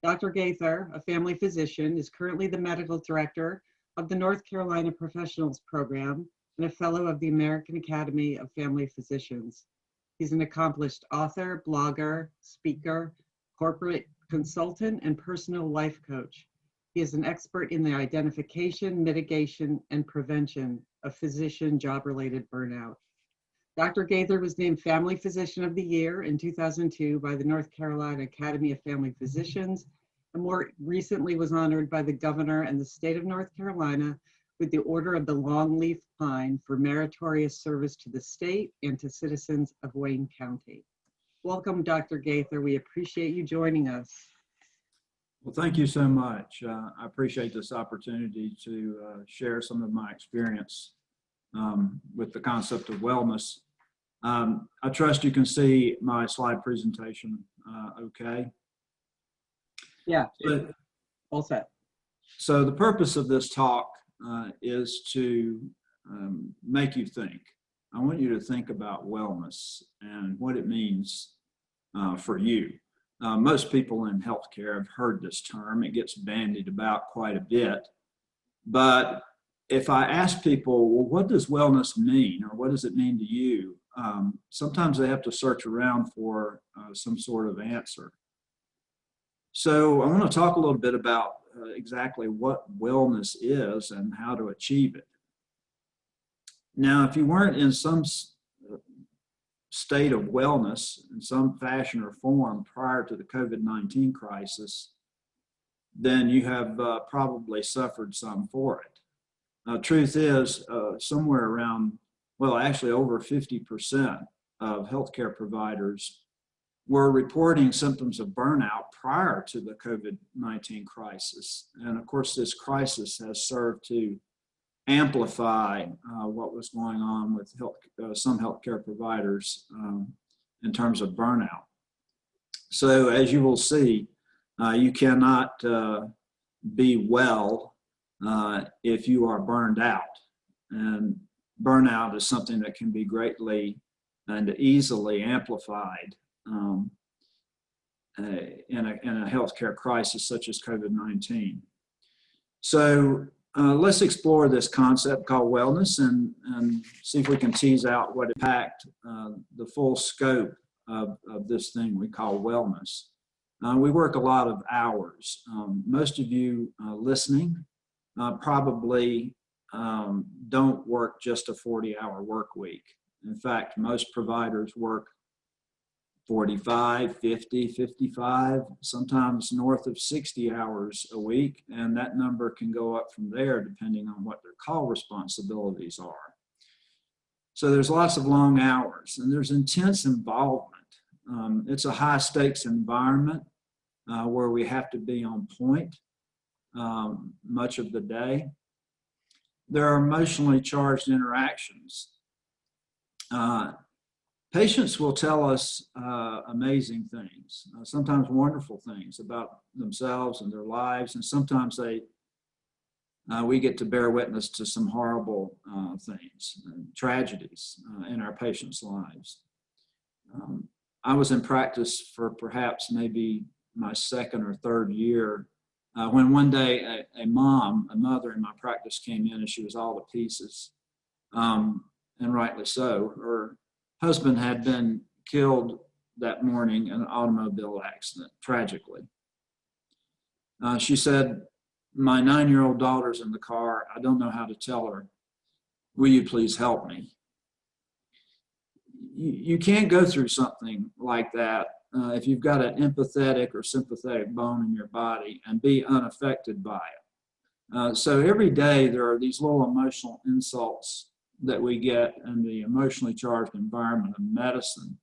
Dr. Gaither, a family physician, is currently the medical director of the North Carolina Professionals Program and a fellow of the American Academy of Family Physicians. He's an accomplished author, blogger, speaker, corporate consultant, and personal life coach. He is an expert in the identification, mitigation, and prevention of physician job-related burnout. Dr. Gaither was named Family Physician of the Year in 2002 by the North Carolina Academy of Family Physicians, and more recently was honored by the governor and the state of North Carolina with the Order of the Longleaf Pine for meritorious service to the state and to citizens of Wayne County. Welcome, Dr. Gaither. We appreciate you joining us. Well, thank you so much. I appreciate this opportunity to share some of my experience with the concept of wellness. I trust you can see my slide presentation okay? Yeah, all set. So the purpose of this talk is to make you think. I want you to think about wellness and what it means for you. Most people in healthcare have heard this term. It gets bandied about quite a bit. But if I ask people, well, what does wellness mean, or what does it mean to you? Sometimes they have to search around for some sort of answer. So I want to talk a little bit about exactly what wellness is and how to achieve it. Now, if you weren't in some state of wellness in some fashion or form prior to the COVID-19 crisis, then you have probably suffered some for it. Truth is, somewhere around, well, actually over 50% of healthcare providers were reporting symptoms of burnout prior to the COVID-19 crisis. And of course, this crisis has served to amplify what was going on with some healthcare providers in terms of burnout. So as you will see, you cannot be well if you are burned out. And burnout is something that can be greatly and easily amplified in a healthcare crisis such as COVID-19. So let's explore this concept called wellness and see if we can tease out what impact the full scope of this thing we call wellness. We work a lot of hours. Most of you listening probably don't work just a 40-hour work week. In fact, most providers work 45, 50, 55, sometimes north of 60 hours a week, and that number can go up from there depending on what their call responsibilities are. So there's lots of long hours, and there's intense involvement. It's a high-stakes environment where we have to be on point much of the day. There are emotionally charged interactions. Patients will tell us amazing things, sometimes wonderful things about themselves and their lives, and sometimes we get to bear witness to some horrible things, tragedies in our patients' lives. I was in practice for perhaps maybe my second or third year when one day a mother in my practice came in, and she was all to pieces, and rightly so. Her husband had been killed that morning in an automobile accident, tragically. She said, "My 9-year-old daughter's in the car. I don't know how to tell her. Will you please help me?" You can't go through something like that if you've got an empathetic or sympathetic bone in your body and be unaffected by it. So every day there are these little emotional insults that we get in the emotionally charged environment of medicine.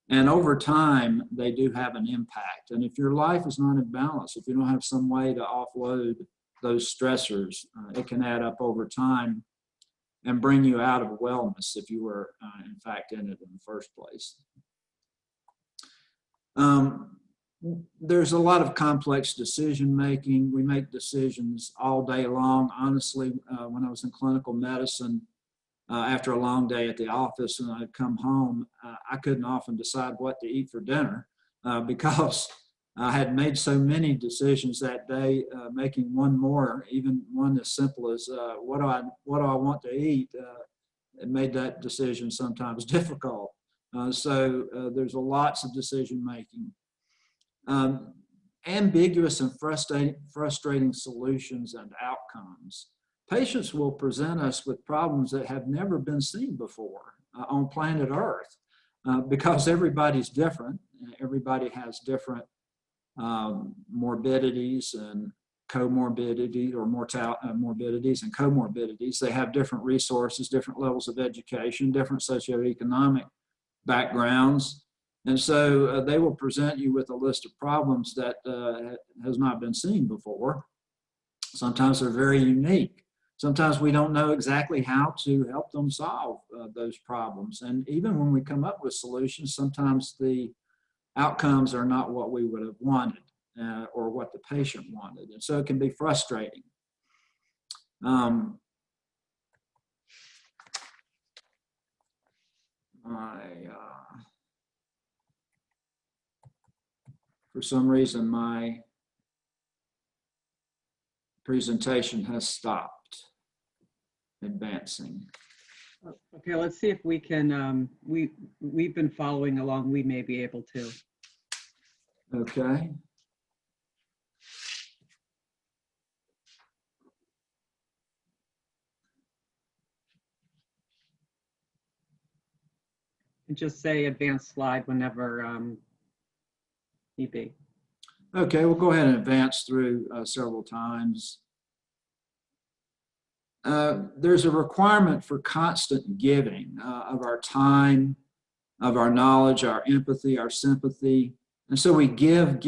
And over time, they do have an impact. And if your life is not in balance, if you don't have some way to offload those stressors, it can add up over time and bring you out of wellness if you were, in fact, in it in the first place. There's a lot of complex decision making. We make decisions all day long. Honestly, when I was in clinical medicine, after a long day at the office and I'd come home, I couldn't often decide what to eat for dinner because I had made so many decisions that day, making one more, even one as simple as what do I want to eat, it made that decision sometimes difficult. So there's lots of decision making. Ambiguous and frustrating solutions and outcomes. Patients will present us with problems that have never been seen before on planet Earth because everybody's different. Everybody has different morbidities and comorbidity or morbidities and comorbidities. They have different resources, different levels of education, different socioeconomic backgrounds. And so they will present you with a list of problems that has not been seen before. Sometimes they're very unique. Sometimes we don't know exactly how to help them solve those problems. And even when we come up with solutions, sometimes the outcomes are not what we would have wanted or what the patient wanted. And so it can be frustrating. For some reason, my presentation has stopped advancing. Okay, let's see if we can, we've been following along, we may be able to. Okay. And just say advanced slide whenever need be. Okay, we'll go ahead and advance through several times. There's a requirement for constant giving of our time, of our knowledge, our empathy, our sympathy. And so we give. But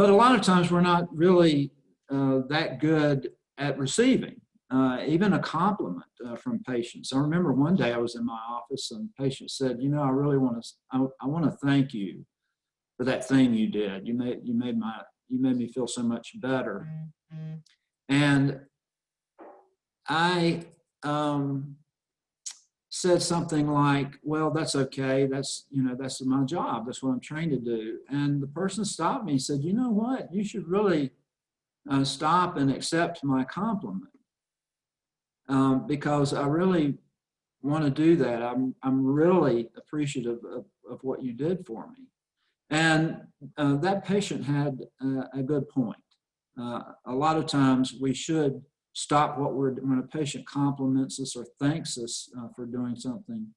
a lot of times we're not really that good at receiving, even a compliment from patients. I remember one day I was in my office and a patient said, you know, I really want to thank you for that thing you did. You made me feel so much better. And I said something like, well, that's okay. That's my job. That's what I'm trained to do. And the person stopped me and said, you know what? You should really stop and accept my compliment because I really want to do that. I'm really appreciative of what you did for me. And that patient had a good point. A lot of times we should stop when a patient compliments us or thanks us for doing something,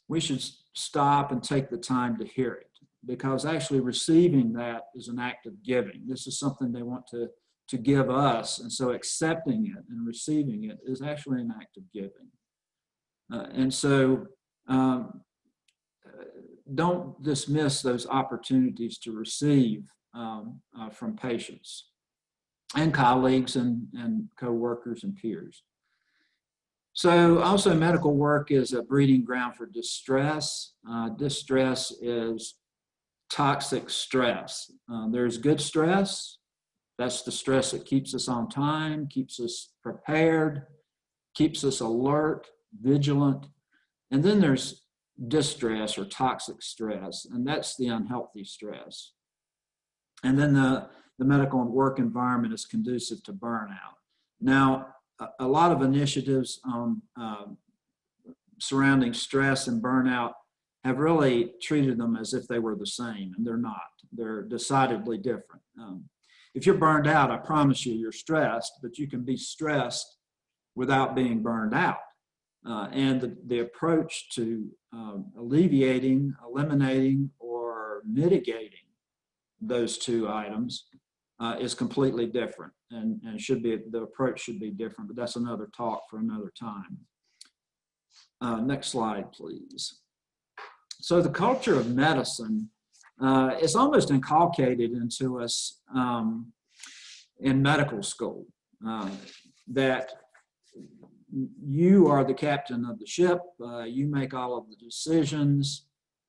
we should stop and take the time to hear it, because actually receiving that is an act of giving. This is something they want to give us, and so accepting it and receiving it is actually an act of giving. And so don't dismiss those opportunities to receive from patients and colleagues and co-workers and peers. So also medical work is a breeding ground for distress. Distress is toxic stress. There's good stress. That's the stress that keeps us on time, keeps us prepared, keeps us alert, vigilant. And then there's distress or toxic stress, and that's the unhealthy stress. And then the medical and work environment is conducive to burnout. Now, a lot of initiatives on surrounding stress and burnout have really treated them as if they were the same, and they're not. They're decidedly different. If you're burned out, I promise you, you're stressed, but you can be stressed without being burned out. And the approach to alleviating, eliminating, or mitigating those two items is completely different, and the approach should be different, but that's another talk for another time. Next slide, please. So the culture of medicine is almost inculcated into us in medical school, that you are the captain of the ship, you make all of the decisions,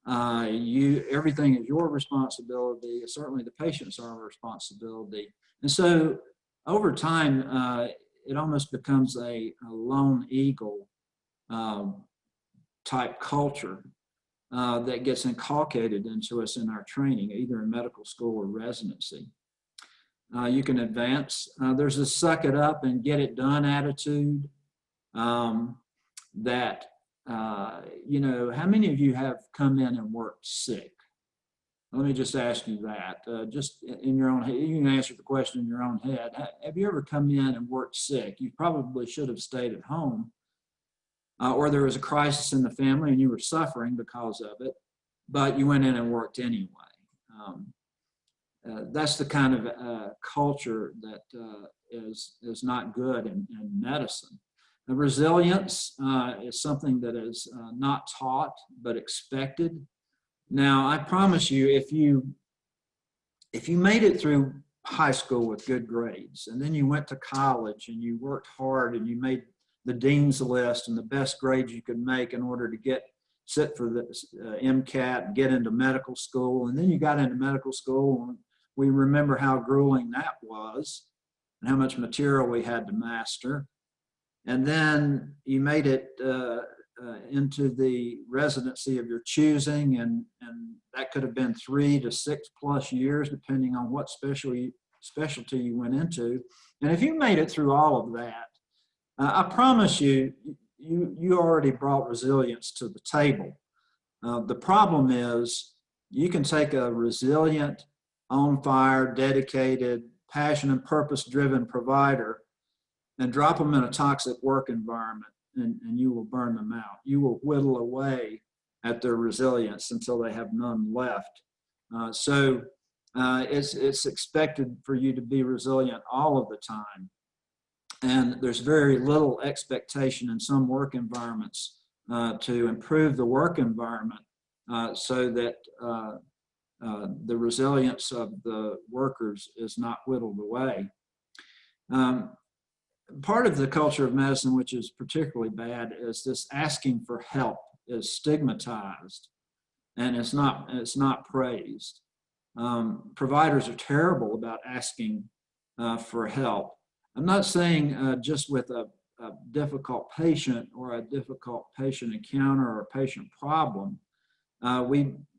everything is your responsibility. Certainly the patients are our responsibility. And so over time, it almost becomes a lone eagle type culture. that gets inculcated into us in our training, either in medical school or residency. You can advance. There's a suck it up and get it done attitude that, you know, how many of you have come in and worked sick? Let me just ask you that. Just in your own head, you can answer the question in your own head. Have you ever come in and worked sick? You probably should have stayed at home, or there was a crisis in the family and you were suffering because of it, but you went in and worked anyway. That's the kind of culture that is not good in medicine. The resilience is something that is not taught but expected. Now, I promise you, if you made it through high school with good grades, and then you went to college and you worked hard and you made the dean's list and the best grades you could make in order to sit for the MCAT and get into medical school, and then you got into medical school, and we remember how grueling that was and how much material we had to master. And then you made it into the residency of your choosing, and that could have been 3 to 6+ years, depending on what specialty you went into. And if you made it through all of that, I promise you, you already brought resilience to the table. The problem is you can take a resilient, on fire, dedicated, passion and purpose-driven provider and drop them in a toxic work environment, and you will burn them out. You will whittle away at their resilience until they have none left. So it's expected for you to be resilient all of the time. And there's very little expectation in some work environments to improve the work environment so that the resilience of the workers is not whittled away. Part of the culture of medicine, which is particularly bad, is this asking for help is stigmatized, and it's not praised. Providers are terrible about asking for help. I'm not saying just with a difficult patient or a difficult patient encounter or a patient problem.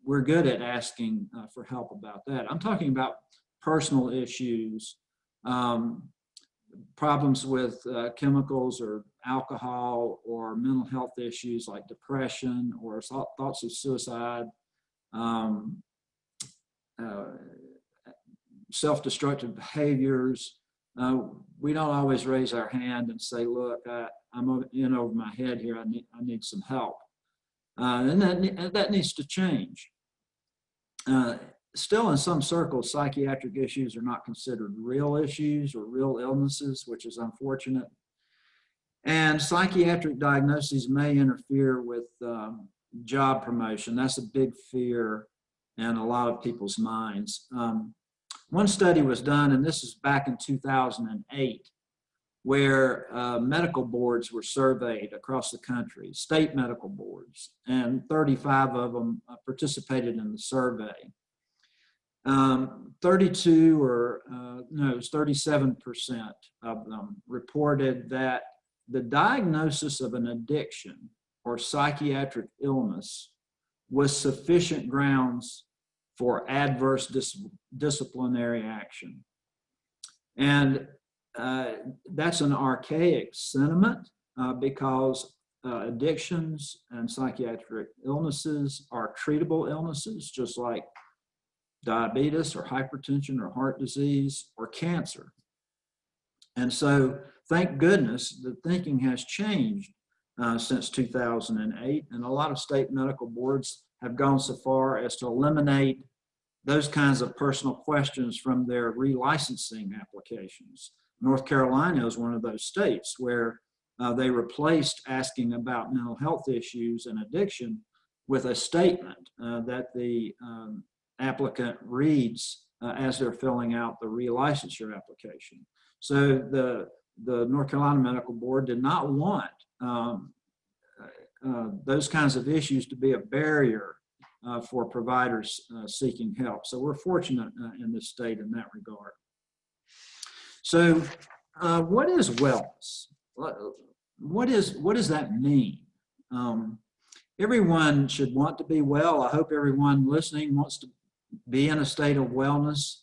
We're good at asking for help about that. I'm talking about personal issues, problems with chemicals or alcohol, or mental health issues like depression or thoughts of suicide, self-destructive behaviors. We don't always raise our hand and say, look, I'm in over my head here, I need some help. And that needs to change. Still, in some circles, psychiatric issues are not considered real issues or real illnesses, which is unfortunate. And psychiatric diagnoses may interfere with job promotion. That's a big fear in a lot of people's minds. One study was done, and this is back in 2008, where medical boards were surveyed across the country, state medical boards, and 35 of them participated in the survey. 37% of them reported that the diagnosis of an addiction or psychiatric illness was sufficient grounds for adverse disciplinary action. And that's an archaic sentiment because addictions and psychiatric illnesses are treatable illnesses, just like diabetes or hypertension or heart disease or cancer. And so, thank goodness, the thinking has changed since 2008, and a lot of state medical boards have gone so far as to eliminate those kinds of personal questions from their relicensing applications. North Carolina is one of those states where they replaced asking about mental health issues and addiction with a statement that the applicant reads as they're filling out the relicensure application. So the North Carolina Medical Board did not want those kinds of issues to be a barrier for providers seeking help. So we're fortunate in this state in that regard. So what is wellness? What does that mean? everyone should want to be well. I hope everyone listening wants to be in a state of wellness.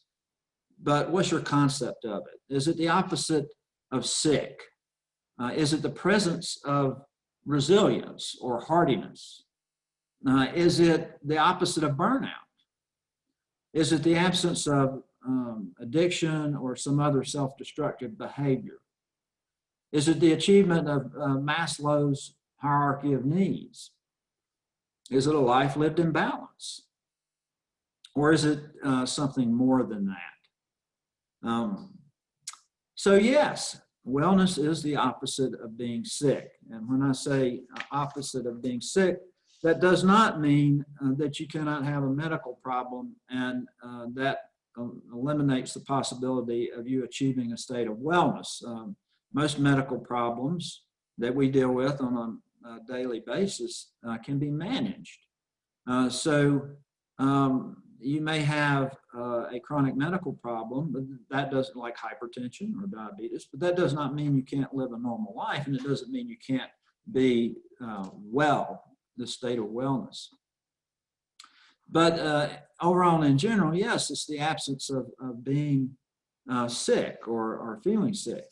But what's your concept of it? Is it the opposite of sick? Is it the presence of resilience or hardiness? Is it the opposite of burnout? Is it the absence of addiction or some other self-destructive behavior? Is it the achievement of Maslow's hierarchy of needs? Is it a life lived in balance? Or is it something more than that? So yes, wellness is the opposite of being sick. And when I say opposite of being sick, that does not mean that you cannot have a medical problem, and that eliminates the possibility of you achieving a state of wellness. Most medical problems that we deal with on a daily basis can be managed. So you may have a chronic medical problem, but that doesn't, like hypertension or diabetes, but that does not mean you can't live a normal life, and it doesn't mean you can't be well, the state of wellness. But overall, in general, yes, it's the absence of being sick or feeling sick.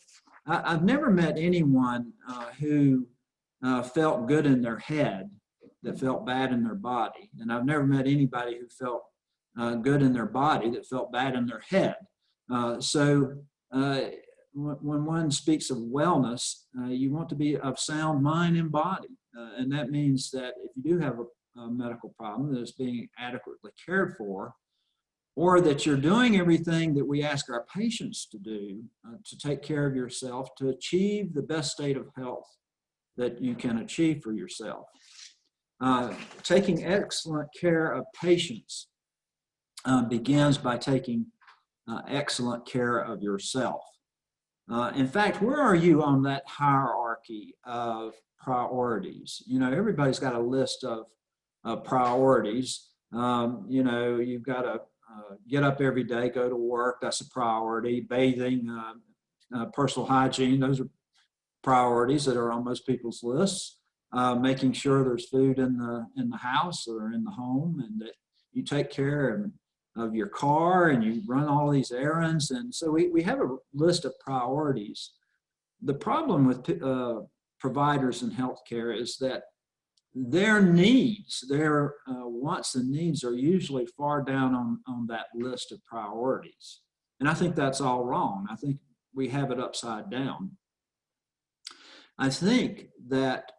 I've never met anyone who felt good in their head that felt bad in their body. And I've never met anybody who felt good in their body that felt bad in their head. So when one speaks of wellness, you want to be of sound mind and body. And that means that if you do have a medical problem that is being adequately cared for, or that you're doing everything that we ask our patients to do to take care of yourself, to achieve the best state of health that you can achieve for yourself. Taking excellent care of patients begins by taking excellent care of yourself. In fact, where are you on that hierarchy of priorities? You know, everybody's got a list of priorities. You know, you've got to get up every day, go to work, that's a priority. Bathing, personal hygiene, those are priorities that are on most people's lists. Making sure there's food in the house or in the home, and that you take care of your car and you run all these errands. And so we have a list of priorities. The problem with providers in healthcare is that their needs, their wants and needs are usually far down on that list of priorities. And I think that's all wrong. I think we have it upside down. I think that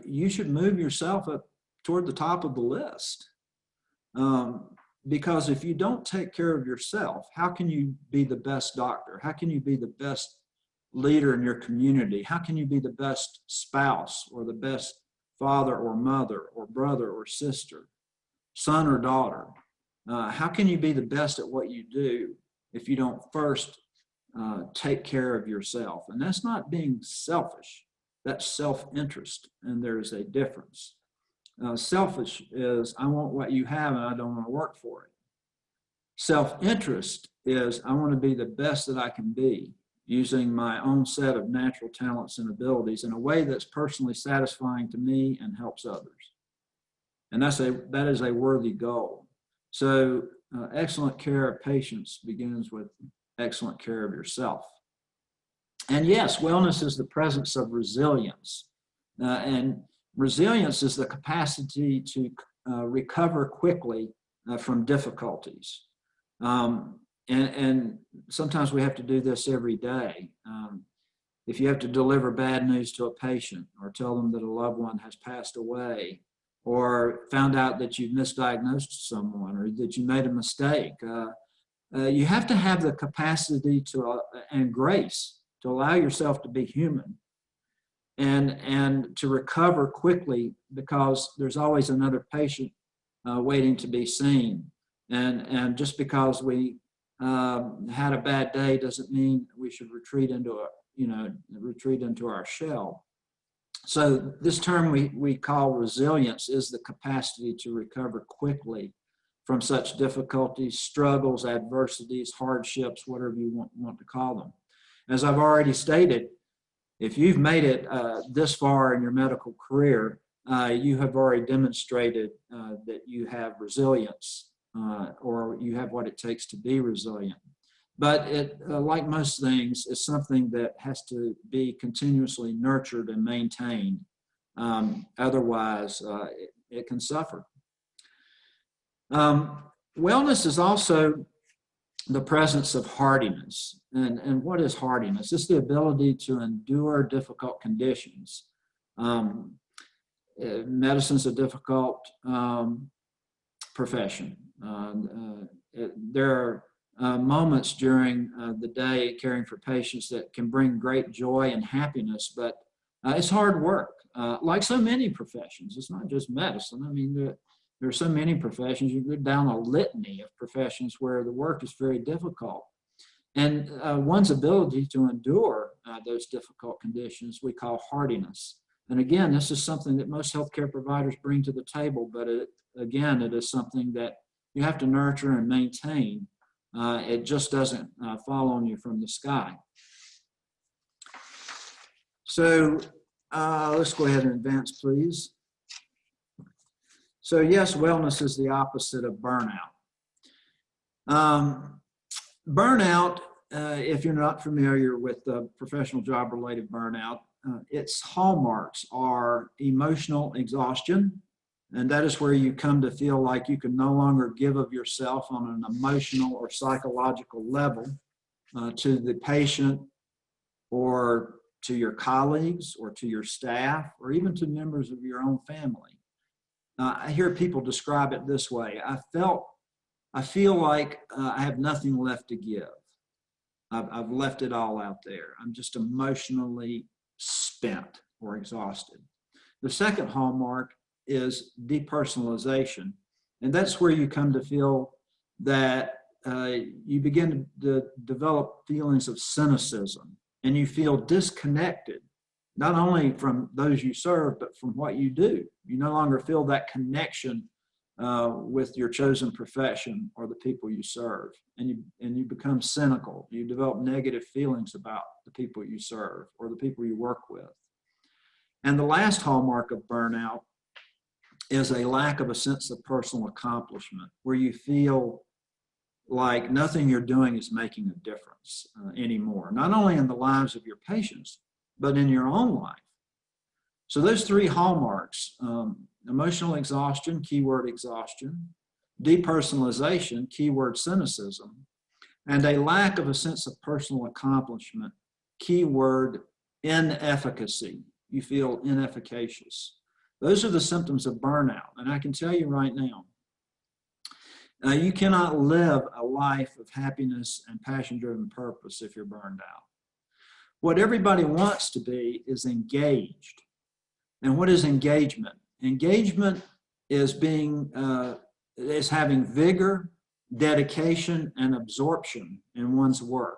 you should move yourself up toward the top of the list. Because if you don't take care of yourself, how can you be the best doctor? How can you be the best leader in your community? How can you be the best spouse or the best father or mother or brother or sister, son or daughter? How can you be the best at what you do if you don't first take care of yourself? And that's not being selfish. That's self-interest, and there's a difference. Selfish is, I want what you have and I don't want to work for it. Self-interest is, I want to be the best that I can be, using my own set of natural talents and abilities in a way that's personally satisfying to me and helps others. And that is a worthy goal. So excellent care of patients begins with excellent care of yourself. And yes, wellness is the presence of resilience. And resilience is the capacity to recover quickly from difficulties. And sometimes we have to do this every day. If you have to deliver bad news to a patient, or tell them that a loved one has passed away, or found out that you've misdiagnosed someone, or that you made a mistake, you have to have the capacity and grace to allow yourself to be human and to recover quickly, because there's always another patient waiting to be seen. And just because we had a bad day doesn't mean we should retreat into our shell. So this term we call resilience is the capacity to recover quickly from such difficulties, struggles, adversities, hardships, whatever you want to call them. As I've already stated, if you've made it this far in your medical career, you have already demonstrated that you have resilience or you have what it takes to be resilient. But it, like most things, is something that has to be continuously nurtured and maintained. Otherwise, it can suffer. Wellness is also the presence of hardiness. And what is hardiness? It's the ability to endure difficult conditions. Medicine's a difficult profession. There are moments during the day caring for patients that can bring great joy and happiness, but it's hard work. Like so many professions, it's not just medicine. I mean, there are so many professions. You go down a litany of professions where the work is very difficult. And one's ability to endure those difficult conditions we call hardiness. And again, this is something that most healthcare providers bring to the table, but it is something that you have to nurture and maintain. It just doesn't fall on you from the sky. So let's go ahead and advance, please. So yes, wellness is the opposite of burnout. Burnout, if you're not familiar with the professional job-related burnout, its hallmarks are emotional exhaustion, and that is where you come to feel like you can no longer give of yourself on an emotional or psychological level to the patient or to your colleagues or to your staff or even to members of your own family. I hear people describe it this way. I feel like I have nothing left to give. I've left it all out there. I'm just emotionally spent or exhausted. The second hallmark is depersonalization. And that's where you come to feel that you begin to develop feelings of cynicism and you feel disconnected, not only from those you serve, but from what you do. You no longer feel that connection with your chosen profession or the people you serve. And you become cynical. You develop negative feelings about the people you serve or the people you work with. And the last hallmark of burnout is a lack of a sense of personal accomplishment, where you feel like nothing you're doing is making a difference anymore, not only in the lives of your patients, but in your own life. So those three hallmarks, emotional exhaustion, keyword exhaustion, depersonalization, keyword cynicism, and a lack of a sense of personal accomplishment, keyword inefficacy. You feel inefficacious. Those are the symptoms of burnout. And I can tell you right now, you cannot live a life of happiness and passion-driven purpose if you're burned out. What everybody wants to be is engaged. And what is engagement? Engagement is having vigor, dedication, and absorption in one's work.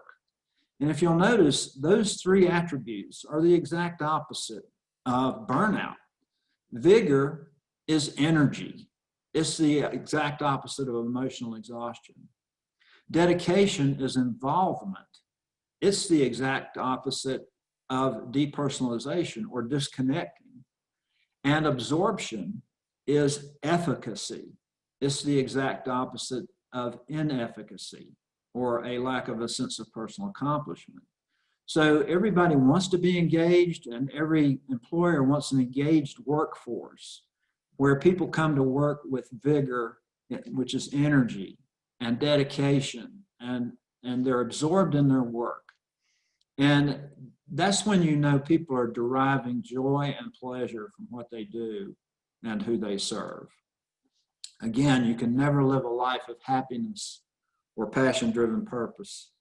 And if you'll notice, those three attributes are the exact opposite of burnout. Vigor is energy. It's the exact opposite of emotional exhaustion. Dedication is involvement. It's the exact opposite of depersonalization or disconnecting. And absorption is efficacy. It's the exact opposite of inefficacy or a lack of a sense of personal accomplishment. So everybody wants to be engaged, and every employer wants an engaged workforce where people come to work with vigor, which is energy and dedication, and they're absorbed in their work. And that's when you know people are deriving joy and pleasure from what they do and who they serve. Again, you can never live a life of happiness or passion-driven purpose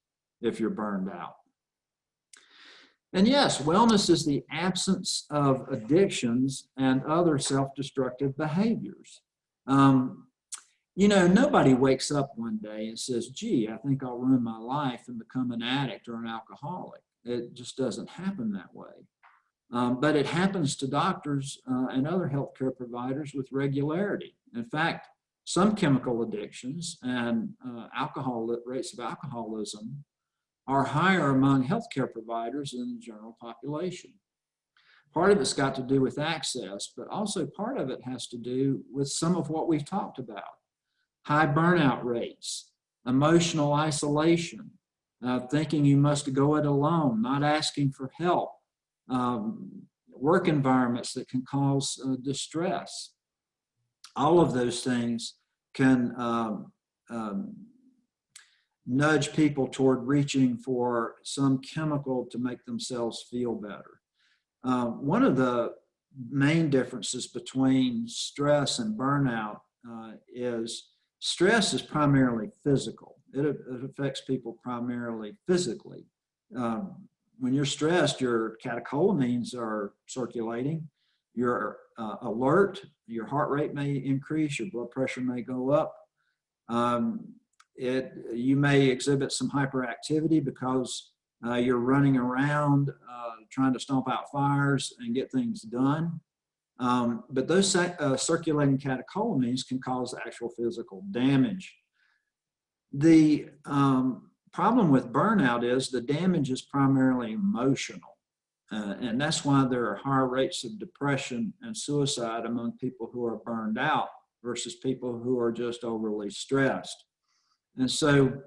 if you're burned out. And yes, wellness is the absence of addictions and other self-destructive behaviors. You know, nobody wakes up one day and says, gee, I think I'll ruin my life and become an addict or an alcoholic. It just doesn't happen that way. But it happens to doctors and other healthcare providers with regularity. In fact, some chemical addictions and rates of alcoholism are higher among healthcare providers than the general population. Part of it's got to do with access, but also part of it has to do with some of what we've talked about. High burnout rates, emotional isolation, thinking you must go it alone, not asking for help, work environments that can cause distress. All of those things can nudge people toward reaching for some chemical to make themselves feel better. One of the main differences between stress and burnout is stress is primarily physical. It affects people primarily physically. When you're stressed, your catecholamines are circulating, you're alert, your heart rate may increase, your blood pressure may go up. You may exhibit some hyperactivity because you're running around trying to stomp out fires and get things done. But those circulating catecholamines can cause actual physical damage. The problem with burnout is the damage is primarily emotional. And that's why there are higher rates of depression and suicide among people who are burned out versus people who are just overly stressed. And so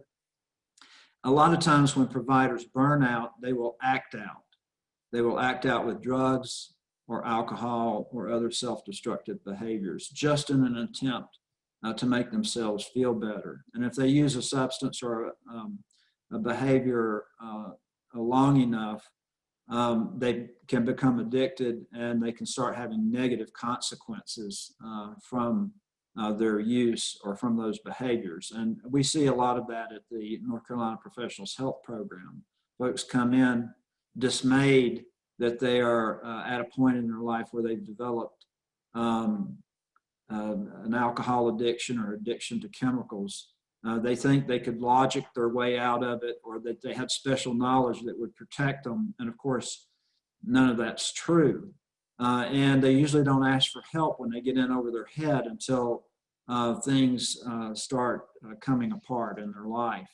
a lot of times when providers burn out, they will act out. They will act out with drugs or alcohol or other self-destructive behaviors, just in an attempt to make themselves feel better. And if they use a substance or a behavior long enough, they can become addicted and they can start having negative consequences from their use or from those behaviors. And we see a lot of that at the North Carolina Professionals Health Program. Folks come in dismayed that they are at a point in their life where they've developed an alcohol addiction or addiction to chemicals. They think they could logic their way out of it, or that they had special knowledge that would protect them. And of course, none of that's true. And they usually don't ask for help when they get in over their head until things start coming apart in their life.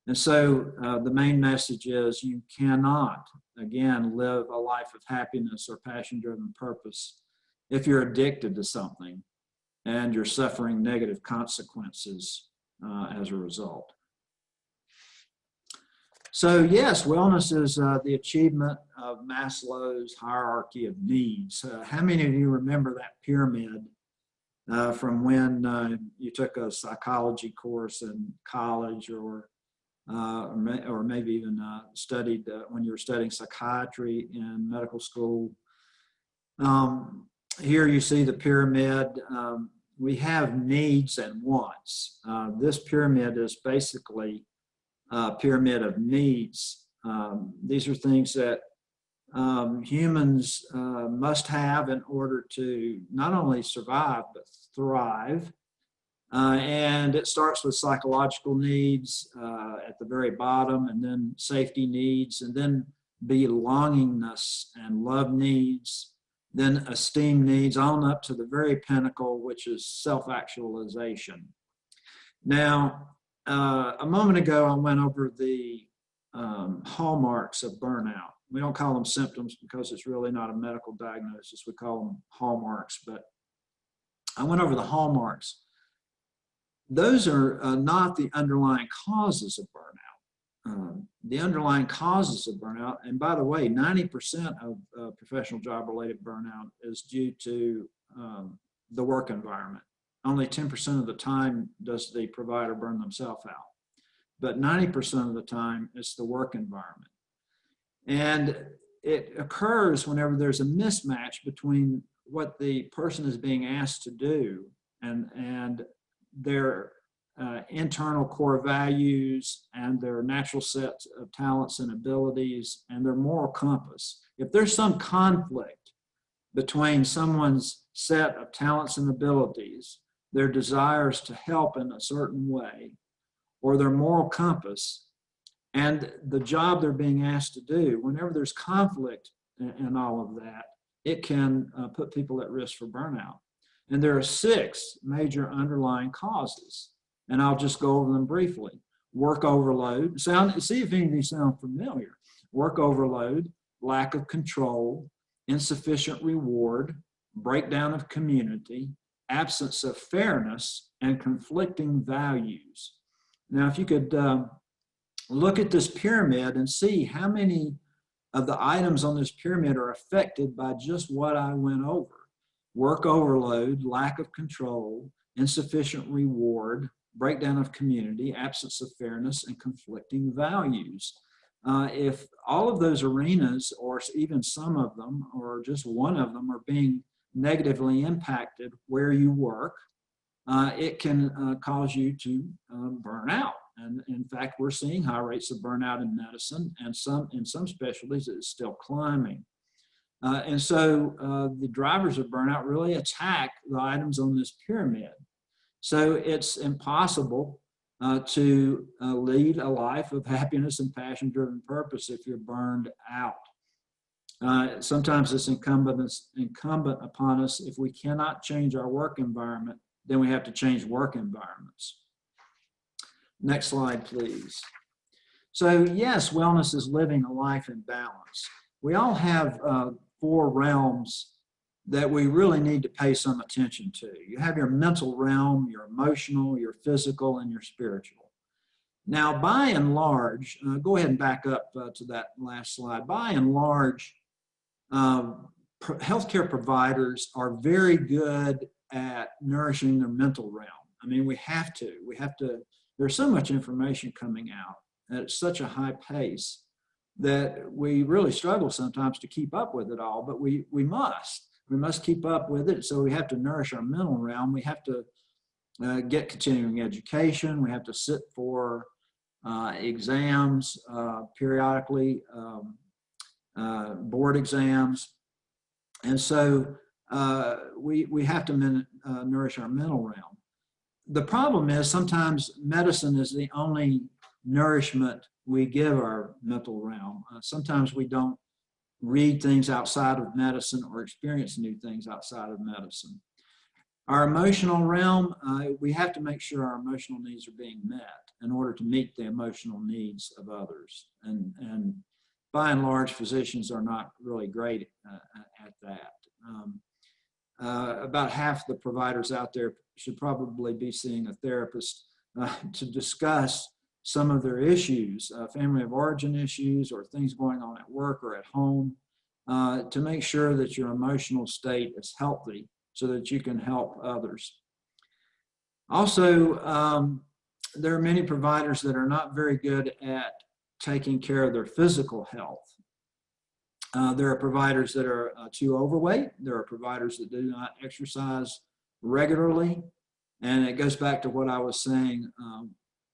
And so the main message is you cannot, again, live a life of happiness or passion-driven purpose if you're addicted to something and you're suffering negative consequences as a result. So yes, wellness is the achievement of Maslow's hierarchy of needs. How many of you remember that pyramid from when you took a psychology course in college, or maybe even studied when you were studying psychiatry in medical school? Here you see the pyramid. We have needs and wants. This pyramid is basically a pyramid of needs. These are things that humans must have in order to not only survive, but thrive. And it starts with psychological needs at the very bottom, and then safety needs, and then belongingness and love needs, then esteem needs, on up to the very pinnacle, which is self-actualization. Now, a moment ago, I went over the hallmarks of burnout. We don't call them symptoms because it's really not a medical diagnosis. We call them hallmarks, but I went over the hallmarks. Those are not the underlying causes of burnout. The underlying causes of burnout, and by the way, 90% of professional job-related burnout is due to the work environment. Only 10% of the time does the provider burn themselves out. But 90% of the time, it's the work environment. And it occurs whenever there's a mismatch between what the person is being asked to do and their internal core values and their natural set of talents and abilities and their moral compass. If there's some conflict between someone's set of talents and abilities, their desires to help in a certain way, or their moral compass, and the job they're being asked to do, whenever there's conflict in all of that, it can put people at risk for burnout. And there are 6 major underlying causes, and I'll just go over them briefly. Work overload. See if any of these sound familiar. Work overload, lack of control, insufficient reward, breakdown of community, absence of fairness, and conflicting values. Now, if you could look at this pyramid and see how many of the items on this pyramid are affected by just what I went over. Work overload, lack of control, insufficient reward, breakdown of community, absence of fairness, and conflicting values. If all of those arenas, or even some of them, or just one of them, are being negatively impacted where you work, it can cause you to burn out. And in fact, we're seeing high rates of burnout in medicine, and in some specialties it's still climbing. And so the drivers of burnout really attack the items on this pyramid. So it's impossible to lead a life of happiness and passion-driven purpose if you're burned out. Sometimes it's incumbent upon us, if we cannot change our work environment, then we have to change work environments. Next slide, please. So yes, wellness is living a life in balance. We all have 4 realms that we really need to pay some attention to. You have your mental realm, your emotional, your physical, and your spiritual. Now, by and large, go ahead and back up to that last slide. By and large, healthcare providers are very good at nourishing their mental realm. I mean, we have to. There's so much information coming out at such a high pace that we really struggle sometimes to keep up with it all, but we must keep up with it. So we have to nourish our mental realm. We have to get continuing education. We have to sit for exams periodically, board exams. And so we have to nourish our mental realm. The problem is sometimes medicine is the only nourishment we give our mental realm. Sometimes we don't read things outside of medicine or experience new things outside of medicine. Our emotional realm, we have to make sure our emotional needs are being met in order to meet the emotional needs of others. And by and large, physicians are not really great at that. About half the providers out there should probably be seeing a therapist to discuss some of their issues, family of origin issues, or things going on at work or at home, to make sure that your emotional state is healthy so that you can help others. Also, there are many providers that are not very good at taking care of their physical health. There are providers that are too overweight. There are providers that do not exercise regularly. And it goes back to what I was saying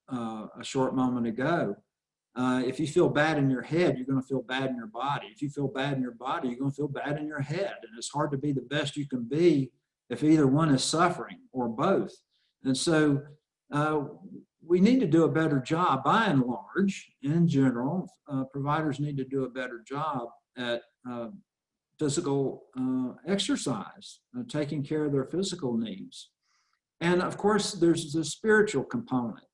a short moment ago. If you feel bad in your head, you're going to feel bad in your body. If you feel bad in your body, you're going to feel bad in your head. And it's hard to be the best you can be if either one is suffering or both. And so we need to do a better job, by and large, in general. Providers need to do a better job at physical exercise, taking care of their physical needs. And of course, there's the spiritual component.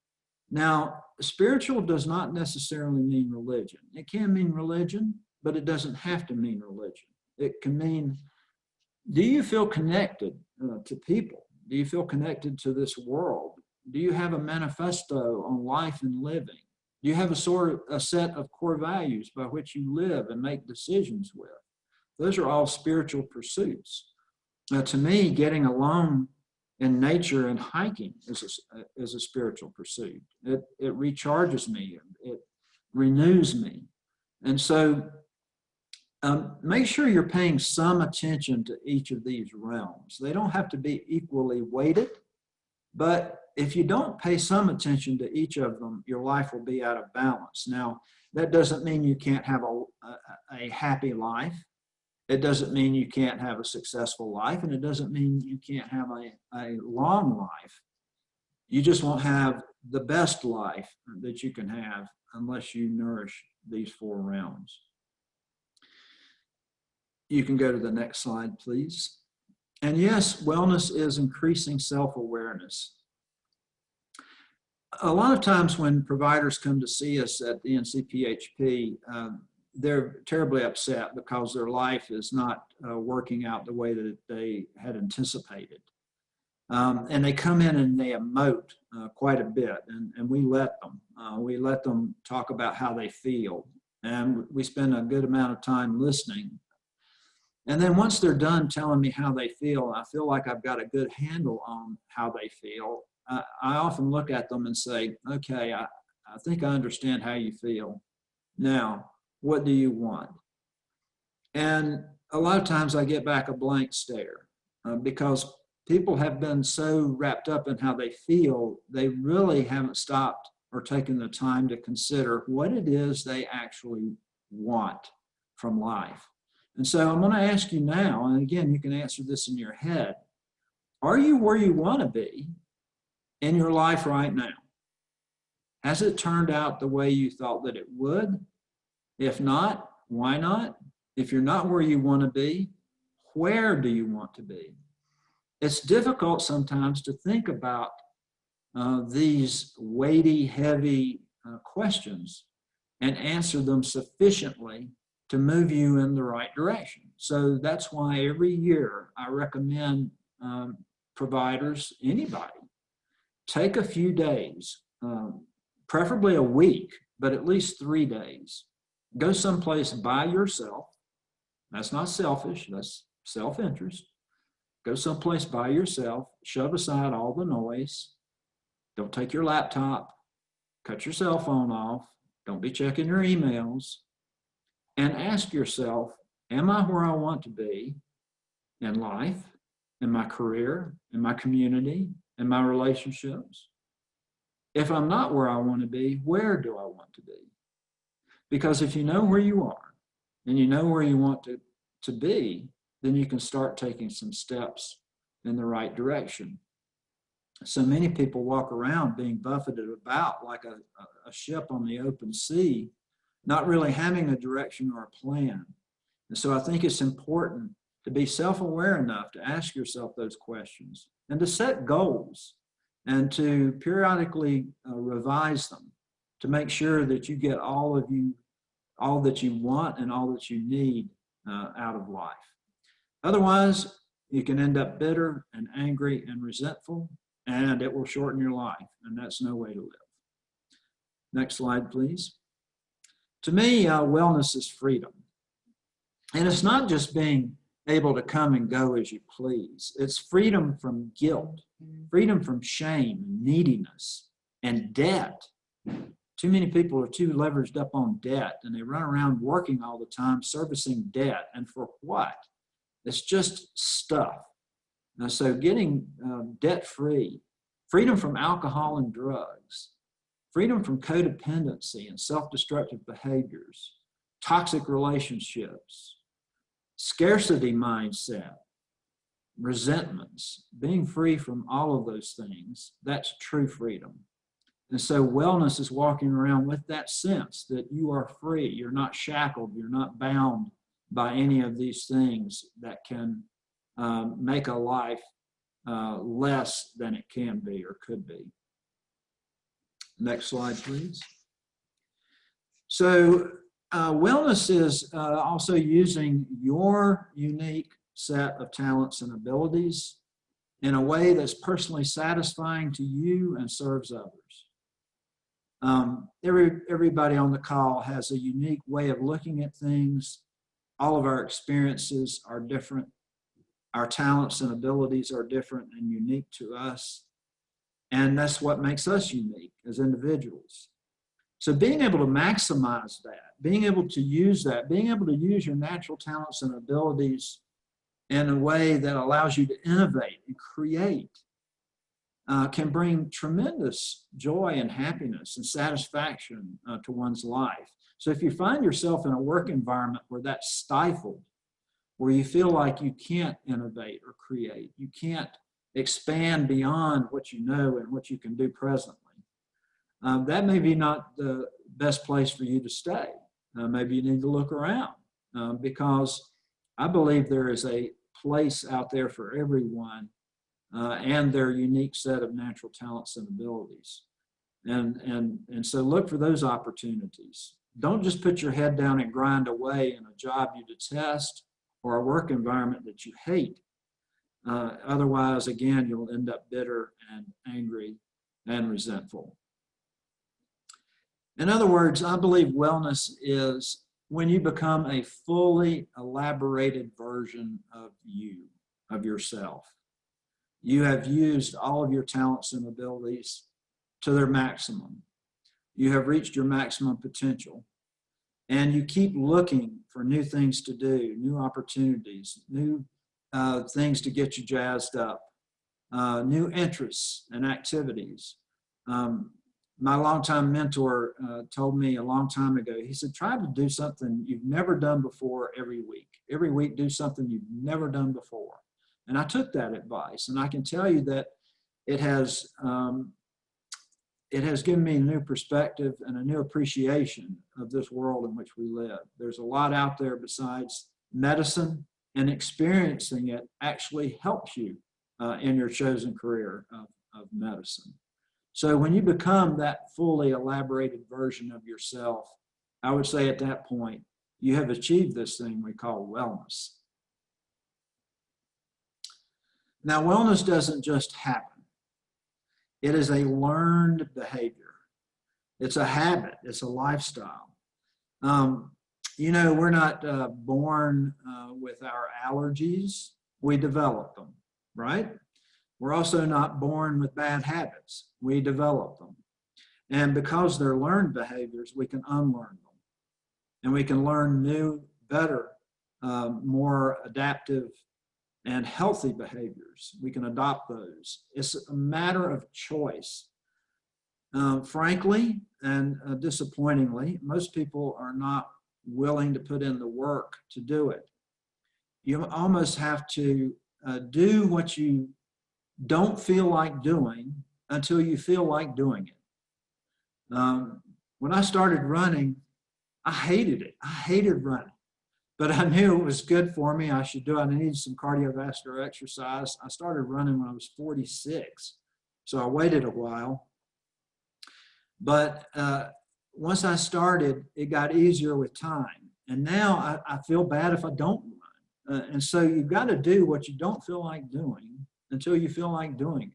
Now, spiritual does not necessarily mean religion. It can mean religion, but it doesn't have to mean religion. It can mean, do you feel connected to people? Do you feel connected to this world? Do you have a manifesto on life and living? Do you have a set of core values by which you live and make decisions with? Those are all spiritual pursuits. To me, getting alone in nature and hiking is a spiritual pursuit. It recharges me. It renews me. And so make sure you're paying some attention to each of these realms. They don't have to be equally weighted, but if you don't pay some attention to each of them, your life will be out of balance. Now, that doesn't mean you can't have a happy life. It doesn't mean you can't have a successful life, and it doesn't mean you can't have a long life. You just won't have the best life that you can have unless you nourish these 4 realms. You can go to the next slide, please. And yes, wellness is increasing self-awareness. A lot of times when providers come to see us at the NCPHP, they're terribly upset because their life is not working out the way that they had anticipated. And they come in and they emote quite a bit, and we let them. We let them talk about how they feel, and we spend a good amount of time listening. And then once they're done telling me how they feel, I feel like I've got a good handle on how they feel. I often look at them and say, okay, I think I understand how you feel. Now, what do you want? And a lot of times I get back a blank stare because people have been so wrapped up in how they feel, they really haven't stopped or taken the time to consider what it is they actually want from life. And so I'm going to ask you now, and again, you can answer this in your head. Are you where you want to be in your life right now? Has it turned out the way you thought that it would? If not, why not? If you're not where you want to be, where do you want to be? It's difficult sometimes to think about these weighty, heavy questions and answer them sufficiently to move you in the right direction. So that's why every year I recommend providers, anybody, take a few days, preferably a week, but at least 3 days. Go someplace by yourself. That's not selfish, that's self-interest. Go someplace by yourself, shove aside all the noise. Don't take your laptop, cut your cell phone off, don't be checking your emails, and ask yourself, am I where I want to be in life, in my career, in my community, in my relationships? If I'm not where I want to be, where do I want to be? Because if you know where you are and you know where you want to be, then you can start taking some steps in the right direction. So many people walk around being buffeted about like a ship on the open sea, not really having a direction or a plan. And so I think it's important to be self-aware enough to ask yourself those questions and to set goals and to periodically revise them to make sure that you get all that you want and all that you need out of life. Otherwise, you can end up bitter and angry and resentful, and it will shorten your life, and that's no way to live. Next slide, please. To me, wellness is freedom. And it's not just being able to come and go as you please. It's freedom from guilt, freedom from shame, neediness, and debt. Too many people are too leveraged up on debt, and they run around working all the time, servicing debt. And for what? It's just stuff. Now, so getting debt-free, freedom from alcohol and drugs, freedom from codependency and self-destructive behaviors, toxic relationships, scarcity mindset, resentments, being free from all of those things, that's true freedom. And so wellness is walking around with that sense that you are free, you're not shackled, you're not bound by any of these things that can make a life less than it can be or could be. Next slide, please. So wellness is also using your unique set of talents and abilities in a way that's personally satisfying to you and serves others. Everybody on the call has a unique way of looking at things. All of our experiences are different. Our talents and abilities are different and unique to us. And that's what makes us unique as individuals. So being able to maximize that, being able to use that, being able to use your natural talents and abilities in a way that allows you to innovate and create can bring tremendous joy and happiness and satisfaction to one's life. So if you find yourself in a work environment where that's stifled, where you feel like you can't innovate or create, you can't expand beyond what you know and what you can do presently, that may be not the best place for you to stay. Maybe you need to look around because I believe there is a place out there for everyone and their unique set of natural talents and abilities. And so look for those opportunities. don't just put your head down and grind away in a job you detest or a work environment that you hate. Otherwise, again, you'll end up bitter and angry and resentful. In other words, I believe wellness is when you become a fully elaborated version of you, of yourself. You have used all of your talents and abilities to their maximum. You have reached your maximum potential. And you keep looking for new things to do, new opportunities, new things to get you jazzed up, new interests and activities. My longtime mentor told me a long time ago, he said, try to do something you've never done before every week. Every week, do something you've never done before. And I took that advice, and I can tell you that it has given me a new perspective and a new appreciation of this world in which we live. There's a lot out there besides medicine, and experiencing it actually helps you in your chosen career of medicine. So when you become that fully elaborated version of yourself, I would say at that point, you have achieved this thing we call wellness. Now, wellness doesn't just happen. It is a learned behavior. It's a habit. It's a lifestyle. You know, we're not born with our allergies. We develop them, right? We're also not born with bad habits. We develop them. And because they're learned behaviors, we can unlearn them. And we can learn new, better, more adaptive and healthy behaviors. We can adopt those. It's a matter of choice. Frankly and disappointingly, most people are not willing to put in the work to do it. You almost have to do what you don't feel like doing until you feel like doing it. When I started running, I hated it. I hated running. But I knew it was good for me. I should do it. I needed some cardiovascular exercise. I started running when I was 46. So I waited a while. But once I started, it got easier with time. And now I feel bad if I don't run. And so you've got to do what you don't feel like doing until you feel like doing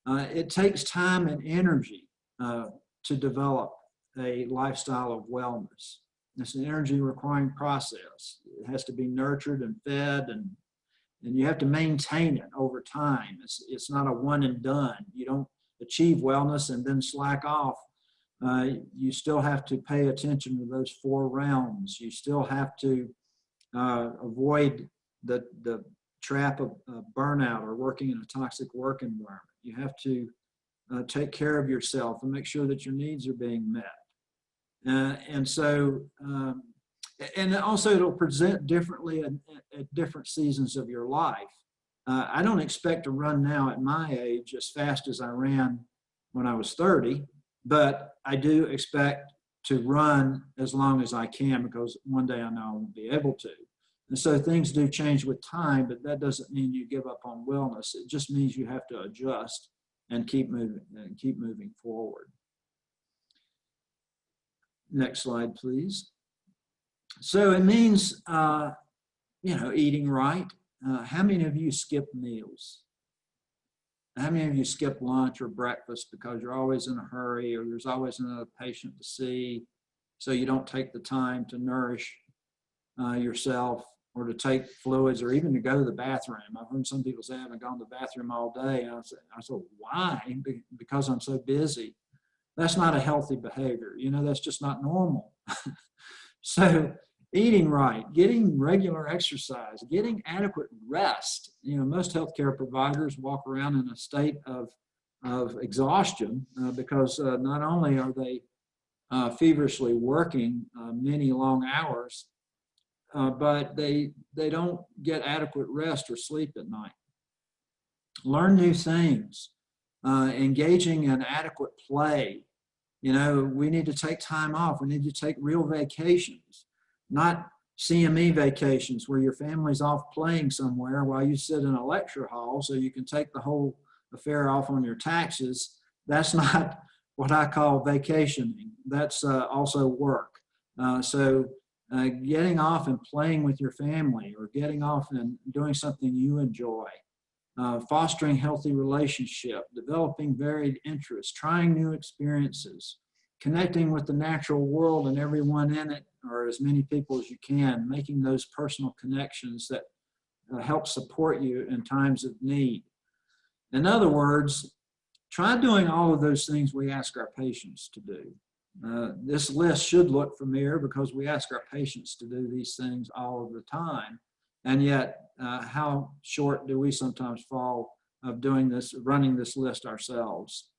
it. It takes time and energy to develop a lifestyle of wellness. It's an energy requiring process. It has to be nurtured and fed, and you have to maintain it over time. It's not a one and done. You don't achieve wellness and then slack off. You still have to pay attention to those 4 realms. You still have to avoid the trap of burnout or working in a toxic work environment. You have to take care of yourself and make sure that your needs are being met. And also it'll present differently at different seasons of your life. I don't expect to run now at my age as fast as I ran when I was 30, but I do expect to run as long as I can, because one day I know I won't be able to. And so things do change with time, but that doesn't mean you give up on wellness. It just means you have to adjust and keep moving forward. Next slide, please. So it means, eating right. How many of you skip meals? How many of you skip lunch or breakfast because you're always in a hurry, or there's always another patient to see, so you don't take the time to nourish yourself, or to take fluids, or even to go to the bathroom? I've heard some people say, I haven't gone to the bathroom all day. I said, why? Because I'm so busy. That's not a healthy behavior. That's just not normal. So eating right, getting regular exercise, getting adequate rest. Most healthcare providers walk around in a state of exhaustion because not only are they feverishly working many long hours, but they don't get adequate rest or sleep at night. Learn new things, engaging in adequate play. We need to take time off. We need to take real vacations, not CME vacations where your family's off playing somewhere while you sit in a lecture hall so you can take the whole affair off on your taxes. That's not what I call vacationing. That's also work. Getting off and playing with your family, or getting off and doing something you enjoy, fostering healthy relationship, developing varied interests, trying new experiences, connecting with the natural world and everyone in it, or as many people as you can, making those personal connections that help support you in times of need. In other words, try doing all of those things we ask our patients to do. This list should look familiar because we ask our patients to do these things all of the time. And yet, how short do we sometimes fall of doing this, running this list ourselves?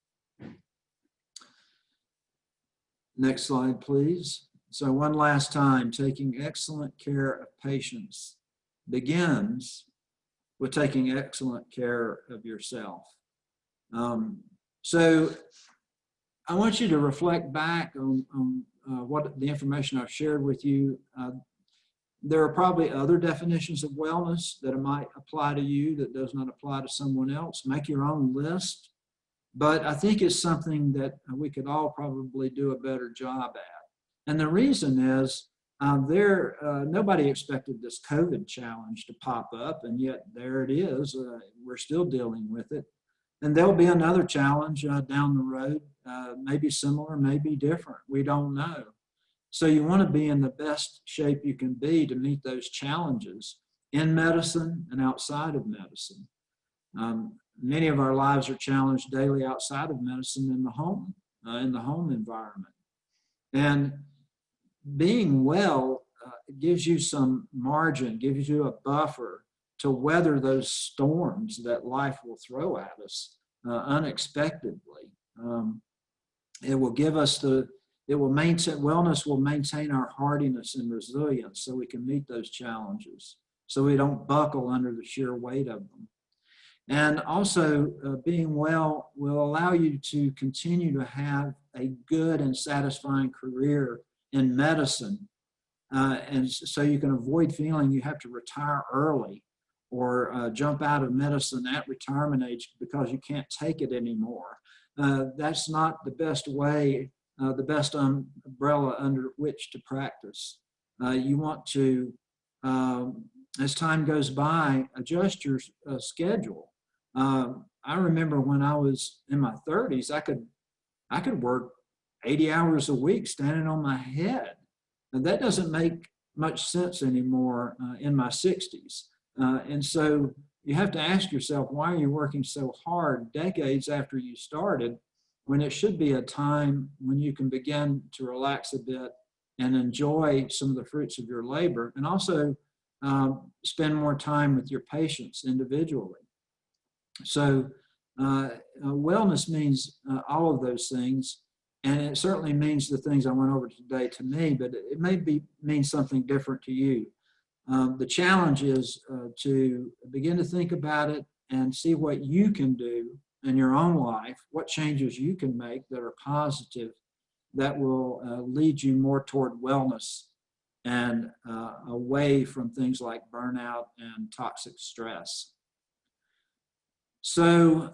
Next slide, please. So one last time, taking excellent care of patients begins with taking excellent care of yourself. So I want you to reflect back on what the information I've shared with you. There are probably other definitions of wellness that it might apply to you that does not apply to someone else. Make your own list. But I think it's something that we could all probably do a better job at. And the reason is nobody expected this COVID challenge to pop up, and yet there it is. We're still dealing with it. And there'll be another challenge down the road, maybe similar, maybe different. We don't know. So you want to be in the best shape you can be to meet those challenges in medicine and outside of medicine. Many of our lives are challenged daily outside of medicine in the home environment. And being well gives you some margin, gives you a buffer to weather those storms that life will throw at us unexpectedly. It will give us wellness will maintain our hardiness and resilience so we can meet those challenges, so we don't buckle under the sheer weight of them. And also, being well will allow you to continue to have a good and satisfying career in medicine. And so you can avoid feeling you have to retire early or jump out of medicine at retirement age because you can't take it anymore. That's not the best way, the best umbrella under which to practice. You want to, as time goes by, adjust your schedule. I remember when I was in my 30s, I could work 80 hours a week standing on my head. And that doesn't make much sense anymore in my 60s. And so you have to ask yourself, why are you working so hard decades after you started, when it should be a time when you can begin to relax a bit and enjoy some of the fruits of your labor, and also spend more time with your patients individually. So wellness means all of those things, and it certainly means the things I went over today to me, but it may mean something different to you. The challenge is to begin to think about it and see what you can do in your own life, what changes you can make that are positive, that will lead you more toward wellness and away from things like burnout and toxic stress. So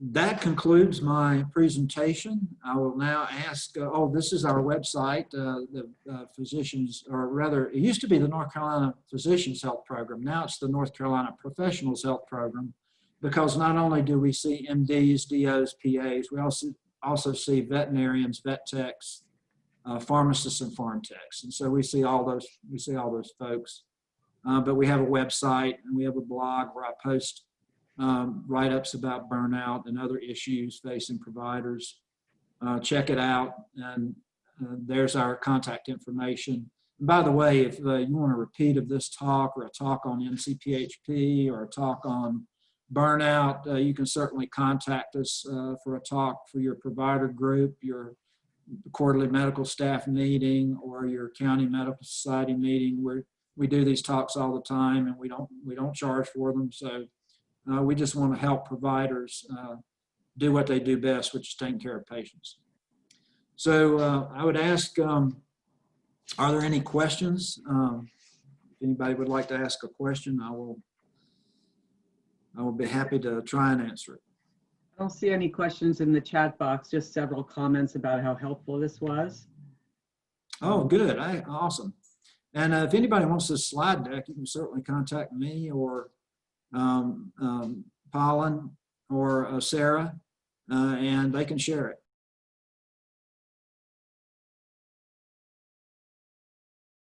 that concludes my presentation. I will now ask, this is our website, the physicians, or rather, it used to be the North Carolina Physicians Health Program. Now it's the North Carolina Professionals Health Program, because not only do we see MDs, DOs, PAs, we also see veterinarians, vet techs, pharmacists, and pharm techs. And so we see all those folks. But we have a website and we have a blog where I post write-ups about burnout and other issues facing providers. Check it out, and there's our contact information. And by the way, if you want a repeat of this talk, or a talk on MCPHP, or a talk on burnout, you can certainly contact us for a talk for your provider group, your quarterly medical staff meeting, or your county medical society meeting. We do these talks all the time, and we don't charge for them. So we just want to help providers do what they do best, which is taking care of patients. So I would ask, are there any questions? If anybody would like to ask a question, I will be happy to try and answer it. I don't see any questions in the chat box, just several comments about how helpful this was. Oh, good. Awesome. And if anybody wants this slide deck, you can certainly contact me or Pollen or Sarah, and they can share it.